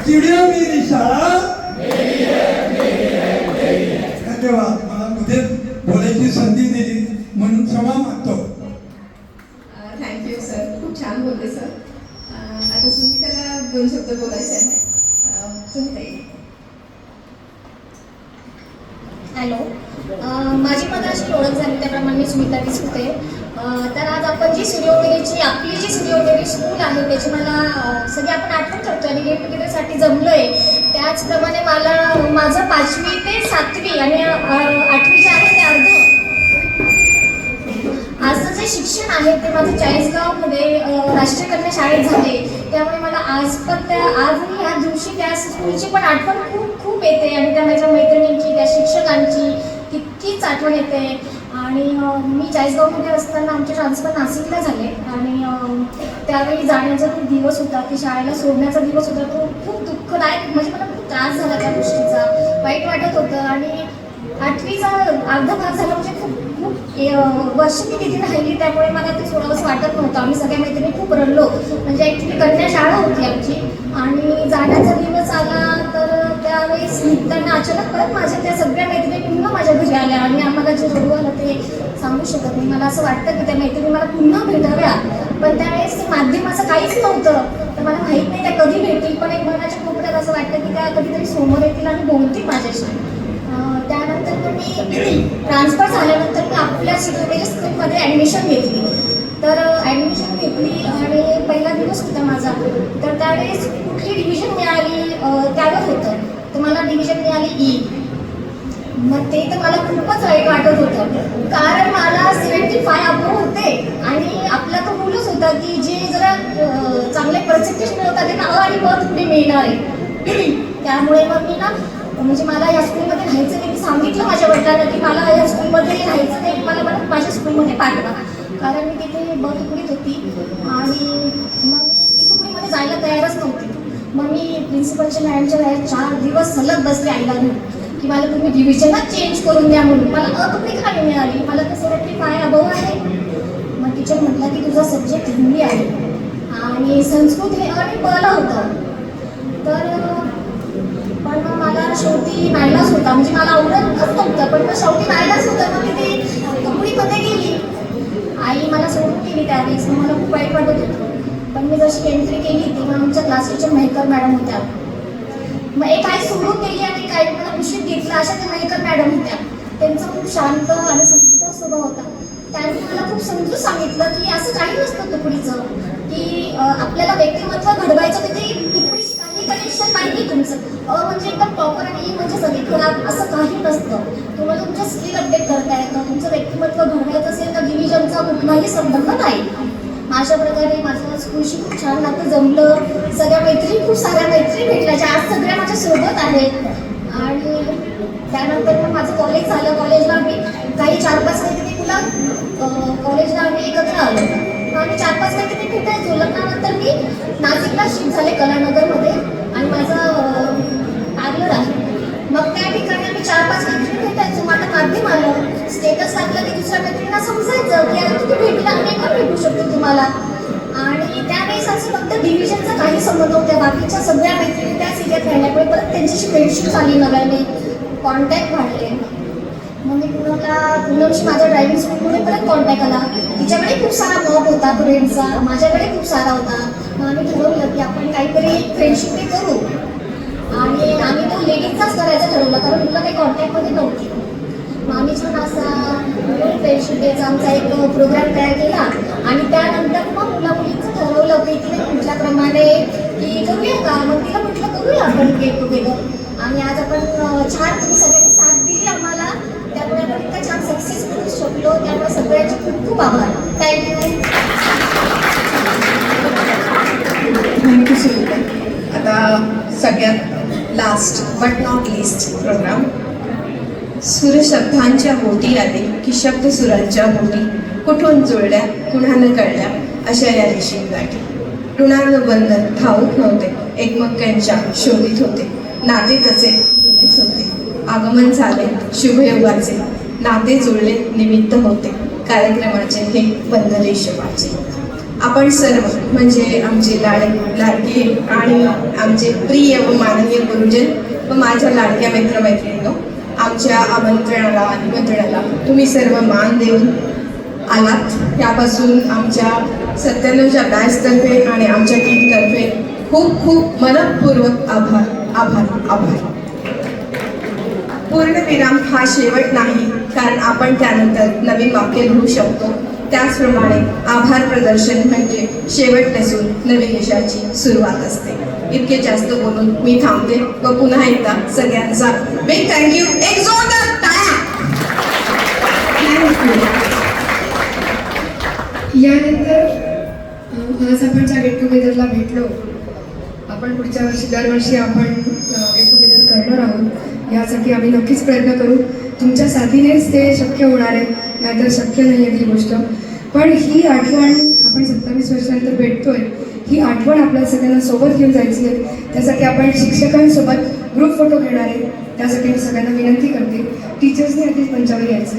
चिडिया मेरी शाळा. धन्यवाद. मला मध्ये बोलायची संधी दिली म्हणून क्षमा मागतो. थँक्यू सर, खूप छान बोलते सर. आता सुनीताला 2 शब्द बोलायचे आहेत. सुनीताई. हॅलो, माझी मगाशी ओळख झाली त्याप्रमाणे मी सुमिता डिसुते. तर आज आपण जी सूर्योदयची आपली जी सूर्योदय स्कूल आहे त्याची मला सगळी आपण आठवण करतो आणि गेट टुगेदरसाठी जमलो आहे. त्याचप्रमाणे मला माझं 5वी ते 7वी आणि 8वी जे आहे ते अर्ध आजचं जे शिक्षण आहे ते माझं चाळीसगावमध्ये राष्ट्रीय कन्या शाळेत झाले. त्यामुळे मला आज आजही ह्या दिवशी त्या स्कूलची पण आठवण खूप खूप येते आणि त्या माझ्या मैत्रिणींची त्या शिक्षकांची तितकीच आठवण येते. आणि मी चाळीसगावमध्ये असताना आमचे ट्रान्सफर नाशिकला झाले आणि त्यावेळी जाण्याचा जो दिवस होता ती शाळेला सोडण्याचा दिवस होता तो खूप दुःखदायक, म्हणजे मला खूप त्रास झाला त्या गोष्टीचा, वाईट वाटत होतं. आणि 8वीचा अर्धा भाग झाला म्हणजे खूप वर्ष मी तिथे राहिली त्यामुळे मला ते सोडावंसं वाटत नव्हतं. आम्ही सगळ्या मैत्रिणी खूप रडलो, म्हणजे ॲक्च्युली कन्या शाळा होती आमची. आणि जाण्याचा दिवस आला तर त्यावेळेस निघताना अचानक परत माझ्या त्या सगळ्या मैत्रिणी पुन्हा माझ्या घरी आल्या आणि आम्हाला जे रडू आलं ते सांगू शकत नाही. मला असं वाटतं की त्या मैत्रिणी मला पुन्हा भेटाव्या, पण त्यावेळेस ते माध्यम असं काहीच नव्हतं. तर मला माहीत नाही त्या कधी भेटतील, पण एक मनाच्या कोपऱ्यात असं वाटतं की त्या कधीतरी समोर येतील आणि बोलतील माझ्याशी. त्यानंतर मी ट्रान्सफर झाल्यानंतर मी आपल्या सूर्योदय स्कूलमध्ये ॲडमिशन घेतली. तर ॲडमिशन घेतली आणि पहिला दिवस होता माझा. तर त्यावेळेस कुठली डिव्हिजन मिळाली त्यावर होतं, तर मला डिव्हिजन मिळाली ई. मग ते तर मला खूपच वाईट वाटत होतं, कारण मला 75 अबोव्ह होते आणि आपला तो रूलच होता की जे जरा चांगले पर्सेंटेज मिळवतात ते नाव आणि पद पुढे मिळणार आहे. त्यामुळे मग मी ना, म्हणजे मला या स्कूलमध्ये राहायचं नाही. मी सांगितलं माझ्या वडिलांना की मला या स्कूलमध्ये राहायचं नाही, मला माझ्या स्कूलमध्ये पाठवा, कारण मी तिथे ब तुकडीत होती. आणि मग मी ई तुकडीमध्ये जायला तयारच नव्हती. मग मी प्रिन्सिपलच्या मॅडमच्या वेळेस 4 दिवस सलग बसले आईला घेऊन की मला तुम्ही डिव्हिजनच चेंज करून द्या म्हणून. मला तुकडी खाली मिळाली, मला तर 75 अबोव्ह आहे. मग टीचर म्हटलं की तुझा सब्जेक्ट हिंदी आहे आणि संस्कृत हे आणि बला होतं. तर पण मग मला शेवटी नाईलाज होता, म्हणजे मला आवडतच नव्हतं, पण मग शेवटी नाईलाज होतं. मग मी ती तुकडीमध्ये गेली. आई मला सोडून गेली त्यावेळेस, मग मला खूप वाईट वाटत होतं. पण मी जशी एंट्री केली तेव्हा आमच्या क्लास टीचर मेहकर मॅडम होत्या. मग एक आई सोडून गेली आणि काही मला उशीर घेतला, अशा त्या मेहकर मॅडम होत्या. त्यांचा खूप शांत आणि संस्कृत स्वभाव होता. त्यांनी मला खूप समजून सांगितलं की असं काही नसतं तुकडीचं, की आपल्याला व्यक्तिमत्व घडवायचं, तिथे तुकडीशी काही कनेक्शन नाही तुमचं. म्हणजे एकदम प्रॉपर आणि म्हणजे सगळी खराब असं काही नसतं. तुम्हाला तुमचं स्किल अपडेट करता येतं, तुमचं व्यक्तिमत्व घडवायचं असेल तर डिव्हिजनचा कुठलाही संबंध नाही. अशा प्रकारे माझं स्कूलशी खूप छान नातं जमलं. सगळ्या मैत्रिणी, खूप साऱ्या मैत्रिणी भेटल्या ज्या आज सगळ्या माझ्या सोबत आहेत. आणि त्यानंतर मग माझं कॉलेज झालं. कॉलेजला आम्ही काही 4-5 मैत्रिणी तुला कॉलेजला आम्ही एकत्र आलो आणि 4-5 मैत्रिणी भेटायचो. लग्नानंतर मी नाशिकला शिफ्ट झाले कलानगरमध्ये आणि माझं पार्लर आहे. मग त्या ठिकाणी आम्ही 4-5 मैत्रिणी भेटायचो. माझं माध्यम आलं, स्टेटस टाकलं की दुसऱ्या मैत्रिणींना समजायचं की आता तुम्ही भेटला आम्ही पण भेटू शकतो तुम्हाला. आणि त्यावेळेस असं फक्त डिव्हिजनचा काही संबंध नव्हता. बाकीच्या सगळ्या मैत्रिणी त्या सिरियात राहिल्यामुळे परत त्यांच्याशी फ्रेंडशिप झाली, नव्याने कॉन्टॅक्ट वाढले. मग मी पूनमशी माझ्या ड्रायव्हिंग स्कूलमध्ये परत कॉन्टॅक्ट आला. तिच्याकडे खूप सारा मॉब होता फ्रेंडचा, माझ्याकडे खूप सारा होता. मग आम्ही ठरवलं की आपण काहीतरी फ्रेंडशिप ते करू आणि आम्ही तो लेडीजचाच करायचं ठरवलं, कारण मुलं काही कॉन्टॅक्टमध्ये नव्हती. मग आम्ही छान असा फ्रेंडशिप डेचा आमचा एक प्रोग्राम तयार केला आणि त्यानंतर मग मुलामुलींचं ठरवलं की तिने म्हटल्याप्रमाणे की करूया का. मग तिला म्हटलं करूया आपण गेट टुगेदर. आणि आज आपण छान, तुम्ही सगळ्यांनी साथ दिली आम्हाला, त्यामुळे आपण इतका छान सक्सेस करू शकलो. त्यामुळे सगळ्यांचे खूप खूप आभार. थँक्यू. थँक्यू सुनीता. आता सगळ्यात last but not least program. सूर शब्दांच्या बोटी आले की शब्द सुरांच्या बोटी कुठून जुळल्या कुणा न कळल्या अशा या रेशीम गाठी. ऋणानं बंधन ठाऊक नव्हते, एकमेकांच्या शोधित होते. नाते तसे जुनेच होते. आगमन झाले शुभयोगाचे, नाते जुळले निमित्त होते. कार्यक्रमाचे हे बंद रेशमाचे. आपण सर्व म्हणजे आमचे लाडके आणि आमचे प्रिय व माननीय गुरुजन व माझ्या लाडक्या मित्रमैत्रिणींनो, आमच्या आमंत्रणाला निमंत्रणाला तुम्ही सर्व मान देऊन आलात, त्यापासून आमच्या 97च्या बॅचतर्फे आणि आमच्या टीमतर्फे खूप खूप मनपूर्वक आभार. पूर्णविराम हा शेवट नाही, कारण आपण त्यानंतर नवीन वाक्य लिहू शकतो. त्याचप्रमाणे आभार प्रदर्शन म्हणजे शेवट नसून नवीन यशाची सुरुवात असते. इतके जास्त बोलून मी थांबते व पुन्हा एकदा सगळ्यांचा बिग थँक्यू. एक जोरदार टाळ्या. यानंतर आज आपण ज्या गेट टुगेदरला भेटलो, आपण पुढच्या वर्षी दरवर्षी आपण गेट टुगेदर करणार आहोत. यासाठी आम्ही नक्कीच प्रयत्न करू. तुमच्या साथीनेच ते शक्य होणार आहे, नाहीतर शक्य नाही आहे ती गोष्ट. पण ही आठवण आपण 27 वर्षानंतर भेटतोय, ही आठवण आपल्या सगळ्यांना सोबत घेऊन जायची आहे. त्यासाठी आपण शिक्षकांसोबत ग्रुप फोटो घेणार आहे. त्यासाठी मी सगळ्यांना विनंती करते, टीचर्सने आधीच मंचावर यायचं.